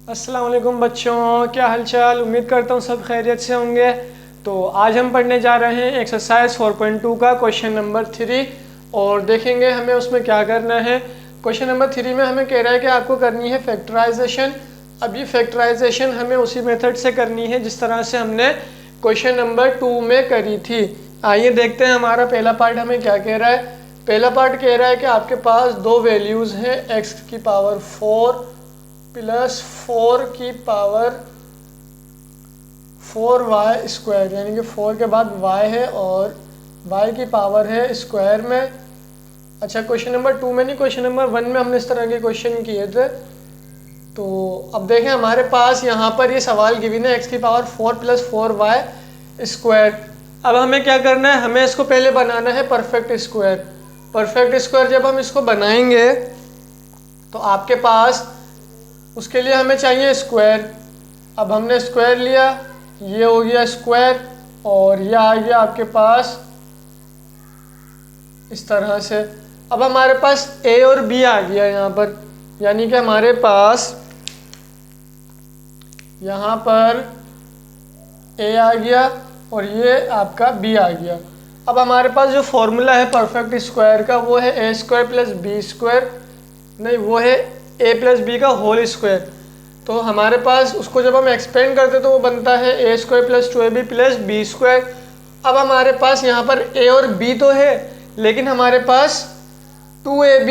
अस्सलाम वालेकुम बच्चों, क्या हालचाल। उम्मीद करता हूँ सब खैरियत से होंगे। तो आज हम पढ़ने जा रहे हैं एक्सरसाइज 4.2 का क्वेश्चन नंबर 3 और देखेंगे हमें उसमें क्या करना है। क्वेश्चन नंबर 3 में हमें कह रहा है कि आपको करनी है फैक्टराइजेशन। अब ये फैक्टराइजेशन हमें उसी मेथड से करनी है जिस तरह से हमने क्वेश्चन नंबर 2 में करी थी। आइए देखते हैं हमारा पहला पार्ट हमें क्या कह रहा है। पहला पार्ट कह रहा है कि आपके पास दो वैल्यूज़ हैं, x की पावर 4 प्लस 4 की पावर 4y स्क्वायर, यानी कि 4 के बाद y है और y की पावर है स्क्वायर में। अच्छा, क्वेश्चन नंबर 2 में नहीं, क्वेश्चन नंबर 1 में हमने इस तरह के क्वेश्चन किए थे। तो अब देखें हमारे पास यहाँ पर ये सवाल गिवन है x की पावर 4 प्लस 4y स्क्वायर। अब हमें क्या करना है, हमें इसको पहले बनाना है परफेक्ट स्क्वायर। परफेक्ट स्क्वायर जब हम इसको बनाएंगे तो आपके पास उसके लिए हमें चाहिए स्क्वायर। अब हमने स्क्वायर लिया, ये हो गया स्क्वायर और ये आ गया आपके पास इस तरह से। अब हमारे पास a और b आ गया यहाँ पर, यानी कि हमारे पास यहाँ पर a आ गया और ये आपका b आ गया। अब हमारे पास जो फॉर्मूला है परफेक्ट स्क्वायर का वो है a square plus b square, नहीं वो है a प्लस बी का होल स्क्वायर। तो हमारे पास उसको जब हम एक्सपेंड करते तो वो बनता है a square plus 2ab plus b square. अब हमारे पास यहाँ पर a और b तो है लेकिन हमारे पास 2ab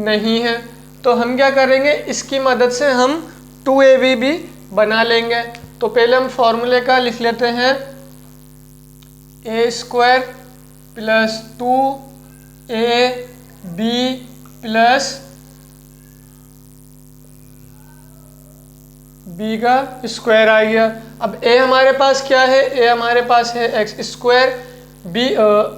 नहीं है, तो हम क्या करेंगे, इसकी मदद से हम 2ab भी बना लेंगे। तो पहले हम फॉर्मूले का लिख लेते हैं, a square plus 2ab plus b का स्क्वायर आ गया। अब a हमारे पास क्या है, a हमारे पास है x स्क्वायर, b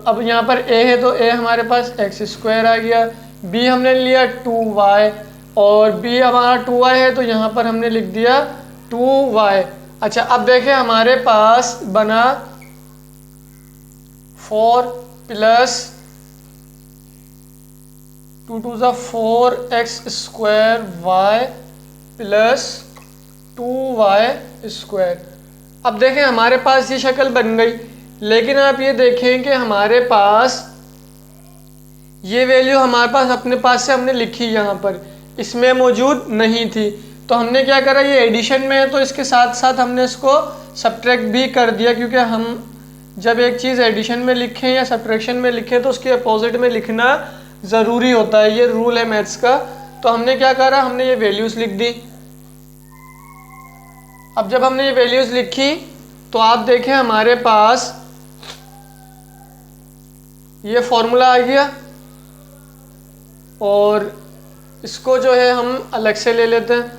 अब यहाँ पर a है तो a हमारे पास x स्क्वायर आ गया, b हमने लिया 2y और b हमारा 2y है तो यहाँ पर हमने लिख दिया 2y। अच्छा, अब देखें हमारे पास बना 4 प्लस 2 टू ज़ा 4x square y plus 2y square. अब देखें हमारे पास ये शक्ल बन गई, लेकिन आप ये देखें कि हमारे पास ये वैल्यू हमारे पास अपने पास से हमने लिखी यहाँ पर, इसमें मौजूद नहीं थी। तो हमने क्या करा, ये एडिशन में है तो इसके साथ साथ हमने इसको सब्ट्रैक्ट भी कर दिया, क्योंकि हम जब एक चीज़ एडिशन में लिखें या सब्ट्रैक्शन में लिखें तो उसके अपोजिट में लिखना ज़रूरी होता है, ये रूल है मैथ्स का। तो हमने क्या करा, हमने ये वैल्यूज़ लिख दी। अब जब हमने ये वैल्यूज़ लिखी तो आप देखें हमारे पास ये फॉर्मूला आ गया और इसको जो है हम अलग से ले लेते हैं।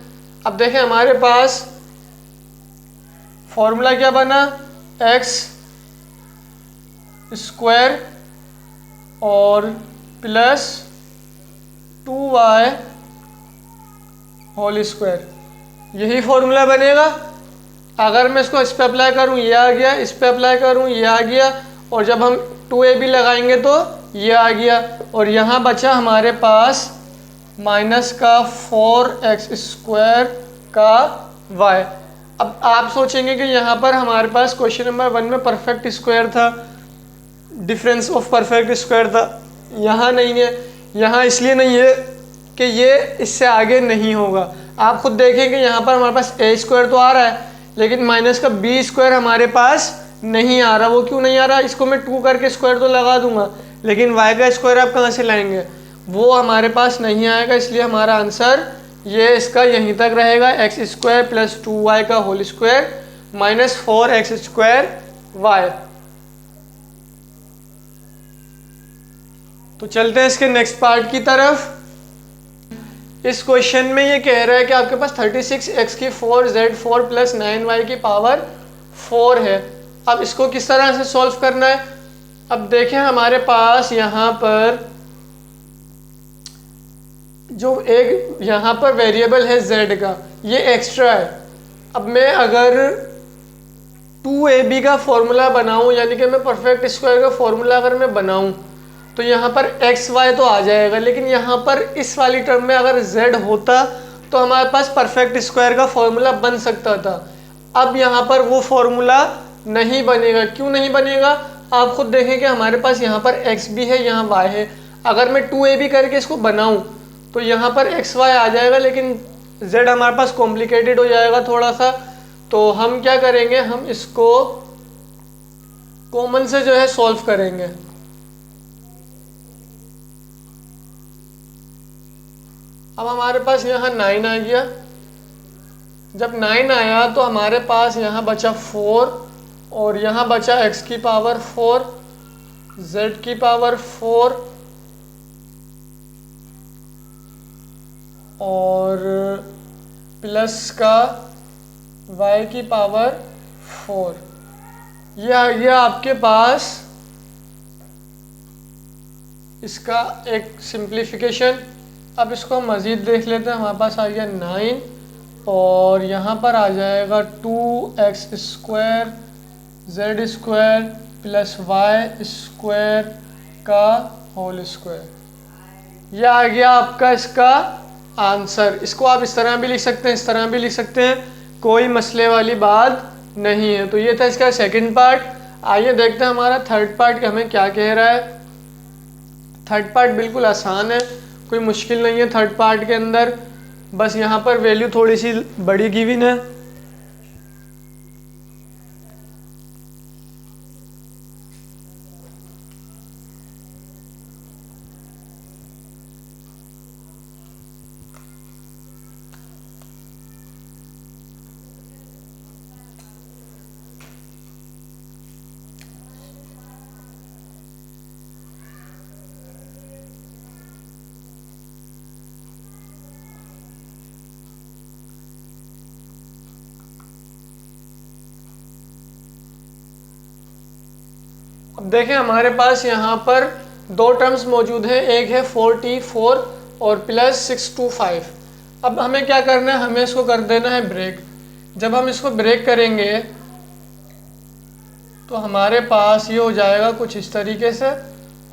अब देखें हमारे पास फॉर्मूला क्या बना, x स्क्वायर और प्लस 2y होल स्क्वायर, यही फॉर्मूला बनेगा। अगर मैं इसको इस पे अप्लाई करूँ ये आ गया, इस पे अप्लाई करूँ ये आ गया और जब हम 2ab लगाएंगे तो ये आ गया और यहाँ बचा हमारे पास माइनस का 4x स्क्वायर का y। अब आप सोचेंगे कि यहाँ पर हमारे पास क्वेश्चन नंबर 1 में परफेक्ट स्क्वायर था, डिफरेंस ऑफ परफेक्ट स्क्वायर था, यहाँ नहीं है। यहाँ इसलिए नहीं है कि ये इससे आगे नहीं होगा। आप खुद देखेंगे यहाँ पर हमारे पास a स्क्वायर तो आ रहा है लेकिन माइनस का b स्क्वायर हमारे पास नहीं आ रहा। वो क्यों नहीं आ रहा, इसको मैं 2 करके स्क्वायर तो लगा दूंगा लेकिन y का स्क्वायर आप कहाँ से लाएंगे, वो हमारे पास नहीं आएगा। इसलिए हमारा आंसर ये इसका यहीं तक रहेगा, x स्क्वायर प्लस 2y का whole square minus 4x square y। तो चलते हैं इसके नेक्स्ट पार्ट की तरफ। इस क्वेश्चन में ये कह रहा है कि आपके पास 36x की 4z4 प्लस 9y की पावर 4 है। अब इसको किस तरह से सॉल्व करना है। अब देखें हमारे पास यहाँ पर जो एक यहाँ पर वेरिएबल है z का, ये एक्स्ट्रा है। अब मैं अगर 2ab का फॉर्मूला बनाऊँ, यानी कि मैं परफेक्ट स्क्वायर का फॉर्मूला अगर मैं बनाऊँ तो यहाँ पर एक्स वाई तो आ जाएगा, लेकिन यहाँ पर इस वाली टर्म में अगर z होता तो हमारे पास परफेक्ट स्क्वायर का फॉर्मूला बन सकता था। अब यहाँ पर वो फॉर्मूला नहीं बनेगा। क्यों नहीं बनेगा? आप खुद देखें कि हमारे पास यहाँ पर x भी है, यहाँ y है। अगर मैं 2ab करके इसको बनाऊँ तो यहाँ पर xy आ जाएगा, लेकिन z हमारे पास कॉम्प्लिकेटेड हो जाएगा थोड़ा सा। तो हम क्या करेंगे, हम इसको कॉमन से जो है सॉल्व करेंगे। अब हमारे पास यहाँ 9 आ गया। जब 9 आया तो हमारे पास यहाँ बचा 4 और यहाँ बचा x की पावर 4, z की पावर 4 और प्लस का y की पावर 4। ये आ गया आपके पास इसका एक सिंप्लीफिकेशन। अब इसको हम मज़ीद देख लेते हैं। हमारे पास आ गया 9 और यहाँ पर आ जाएगा 2x square z square plus y square का होल स्क्वायर। यह आ गया आपका इसका आंसर। इसको आप इस तरह भी लिख सकते हैं, इस तरह भी लिख सकते हैं, कोई मसले वाली बात नहीं है। तो ये था इसका सेकंड पार्ट। आइए देखते हैं हमारा थर्ड पार्ट का हमें क्या कह रहा है। थर्ड पार्ट बिल्कुल आसान है, कोई मुश्किल नहीं है थर्ड पार्ट के अंदर। बस यहाँ पर वैल्यू थोड़ी सी बड़ी गिवन है। अब देखें हमारे पास यहाँ पर दो टर्म्स मौजूद हैं, एक है 4t4 और प्लस 625। अब हमें क्या करना है, हमें इसको कर देना है ब्रेक। जब हम इसको ब्रेक करेंगे तो हमारे पास ये हो जाएगा कुछ इस तरीके से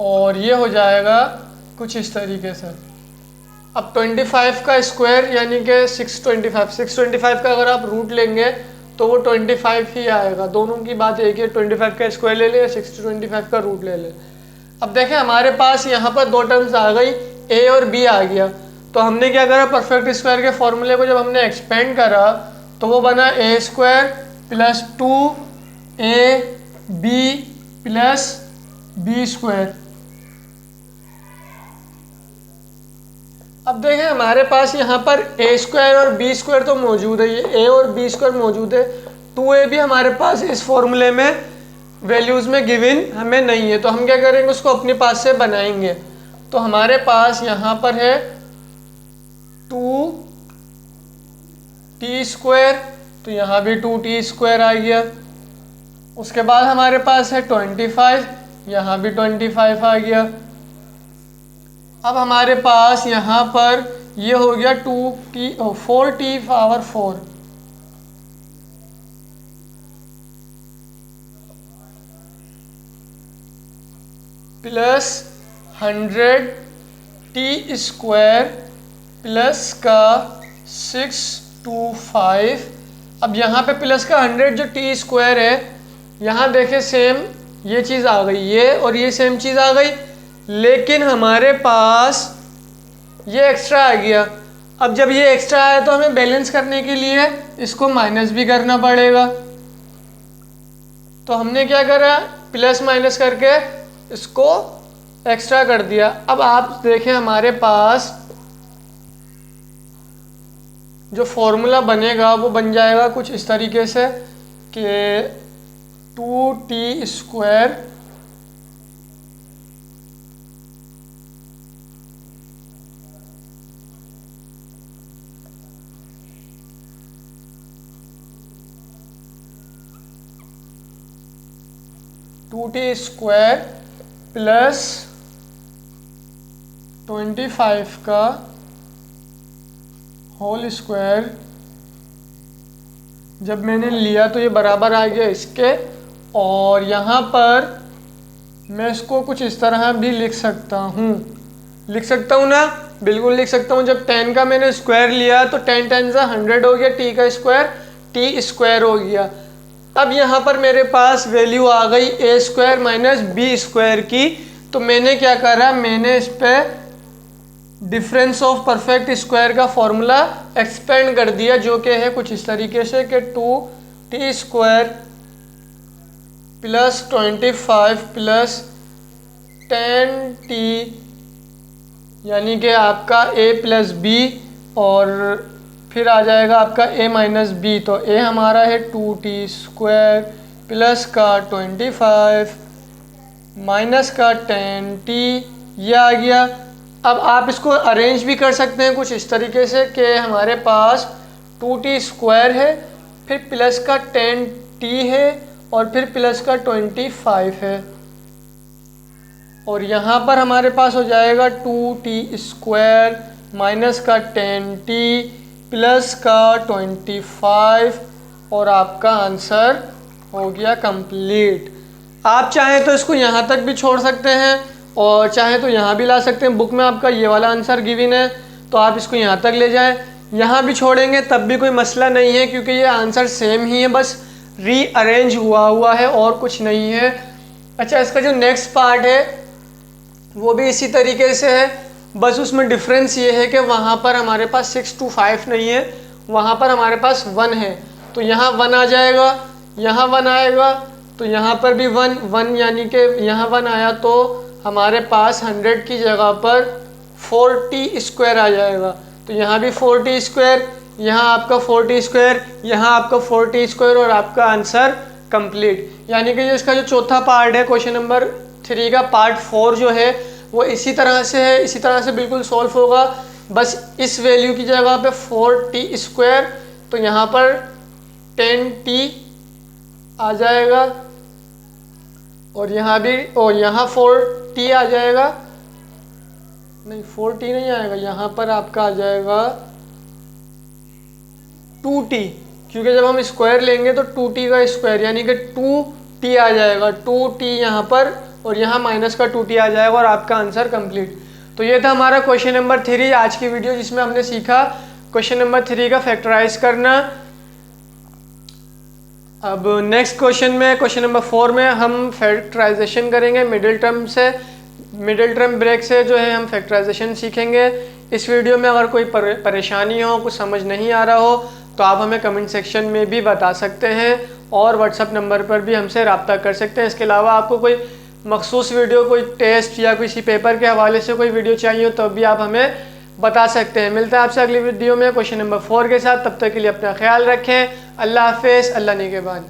और ये हो जाएगा कुछ इस तरीके से। अब 25 का स्क्वायर यानी कि 625 का अगर आप रूट लेंगे तो वो 25 ही आएगा। दोनों की बात एक है, 25 का स्क्वायर ले ले या 625 का रूट ले ले। अब देखें हमारे पास यहाँ पर दो टर्म्स आ गई, a और b आ गया। तो हमने क्या करा, परफेक्ट स्क्वायर के फॉर्मूले को जब हमने एक्सपेंड करा तो वो बना a square plus 2ab plus b square. अब देखें हमारे पास यहाँ पर a स्क्वायर और b स्क्वायर तो मौजूद है, ये a और b स्क्वायर मौजूद है। 2a भी हमारे पास इस फॉर्मूले में वैल्यूज़ में गिवन हमें नहीं है, तो हम क्या करेंगे, उसको अपने पास से बनाएंगे। तो हमारे पास यहाँ पर है 2t स्क्वायर, तो यहाँ भी 2t स्क्वायर आ गया। उसके बाद हमारे पास है 25, यहाँ भी 25 आ गया। अब हमारे पास यहाँ पर ये हो गया 4t power 4 plus 100t square plus का 625। अब यहाँ पे प्लस का 100 जो t स्क्वायर है, यहाँ देखें सेम ये चीज़ आ गई, ये और ये सेम चीज़ आ गई, लेकिन हमारे पास ये एक्स्ट्रा आ गया। अब जब ये एक्स्ट्रा आया तो हमें बैलेंस करने के लिए इसको माइनस भी करना पड़ेगा। तो हमने क्या करा, प्लस माइनस करके इसको एक्स्ट्रा कर दिया। अब आप देखें हमारे पास जो फॉर्मूला बनेगा वो बन जाएगा कुछ इस तरीके से कि 2t स्क्वायर प्लस 25 का होल स्क्वायर। जब मैंने लिया तो ये बराबर आ गया इसके, और यहाँ पर मैं इसको कुछ इस तरह भी लिख सकता हूँ ना। बिल्कुल लिख सकता हूँ। जब 10 का मैंने स्क्वायर लिया तो 10 10 से 100 हो गया, टी का स्क्वायर टी स्क्वायर हो गया। अब यहाँ पर मेरे पास वैल्यू आ गई ए स्क्वायर माइनस बी स्क्वायर की, तो मैंने क्या करा, मैंने इस पर डिफरेंस ऑफ परफेक्ट स्क्वायर का फॉर्मूला एक्सपेंड कर दिया, जो कि है कुछ इस तरीके से कि 2t square plus 25 plus 10t यानी कि आपका a प्लस बी, और फिर आ जाएगा आपका a माइनस बी। तो a हमारा है 2t स्क्वायर प्लस का 25 माइनस का 10t, यह आ गया। अब आप इसको अरेंज भी कर सकते हैं कुछ इस तरीके से कि हमारे पास 2t स्क्वायर है, फिर प्लस का 10t है, और फिर प्लस का 25 है, और यहाँ पर हमारे पास हो जाएगा 2t स्क्वायर माइनस का 10t प्लस का 25, और आपका आंसर हो गया कंप्लीट। आप चाहें तो इसको यहाँ तक भी छोड़ सकते हैं और चाहे तो यहाँ भी ला सकते हैं। बुक में आपका ये वाला आंसर गिवन है तो आप इसको यहाँ तक ले जाएं, यहाँ भी छोड़ेंगे तब भी कोई मसला नहीं है, क्योंकि ये आंसर सेम ही है, बस रीअरेंज हुआ है और कुछ नहीं है। अच्छा, इसका जो नेक्स्ट पार्ट है वो भी इसी तरीके से है, बस उसमें डिफरेंस ये है कि वहाँ पर हमारे पास 6 to 5 नहीं है, वहाँ पर हमारे पास 1 है। तो यहाँ 1 आ जाएगा, यहाँ 1 आएगा, तो यहाँ पर भी 1 1 यानी कि यहाँ 1 आया तो हमारे पास 100 की जगह पर 4t स्क्वायर आ जाएगा। तो यहाँ भी 4t स्क्वायर, यहाँ आपका 4t स्क्वायर, यहाँ आपका 4t स्क्वायर, और आपका आंसर कंप्लीट। यानी कि इसका जो चौथा पार्ट है क्वेश्चन नंबर 3 का पार्ट 4 जो है वो इसी तरह से है, इसी तरह से बिल्कुल सॉल्व होगा। बस इस वैल्यू की जगह पे 4t स्क्वायर, तो यहाँ पर 10t आ जाएगा, और यहाँ भी, और यहाँ 4t आ जाएगा, नहीं 4t नहीं आएगा, यहाँ पर आपका आ जाएगा 2t, क्योंकि जब हम स्क्वायर लेंगे तो 2t का स्क्वायर यानी कि 2t आ जाएगा, 2t यहाँ पर, और यहाँ माइनस का 2t आ जाएगा, और आपका आंसर कंप्लीट। तो ये था हमारा क्वेश्चन नंबर 3 आज की वीडियो, जिसमें हमने सीखा क्वेश्चन नंबर 3 का फैक्टराइज करना। अब नेक्स्ट क्वेश्चन में, क्वेश्चन नंबर 4 में हम फैक्टराइजेशन करेंगे मिडिल टर्म से, मिडिल टर्म ब्रेक से जो है हम फैक्टराइजेशन सीखेंगे। इस वीडियो में अगर कोई परेशानी हो, कुछ समझ नहीं आ रहा हो, तो आप हमें कमेंट सेक्शन में भी बता सकते हैं, और व्हाट्सएप नंबर पर भी हमसे रब्ता कर सकते हैं। इसके अलावा आपको कोई मखसूस वीडियो, कोई टेस्ट या किसी पेपर के हवाले से कोई वीडियो चाहिए हो तो भी आप हमें बता सकते हैं। मिलता है आपसे अगली वीडियो में क्वेश्चन नंबर 4 के साथ, तब तक के लिए अपना ख्याल रखें। अल्लाह हाफिज़, अल्लाह निगहबान।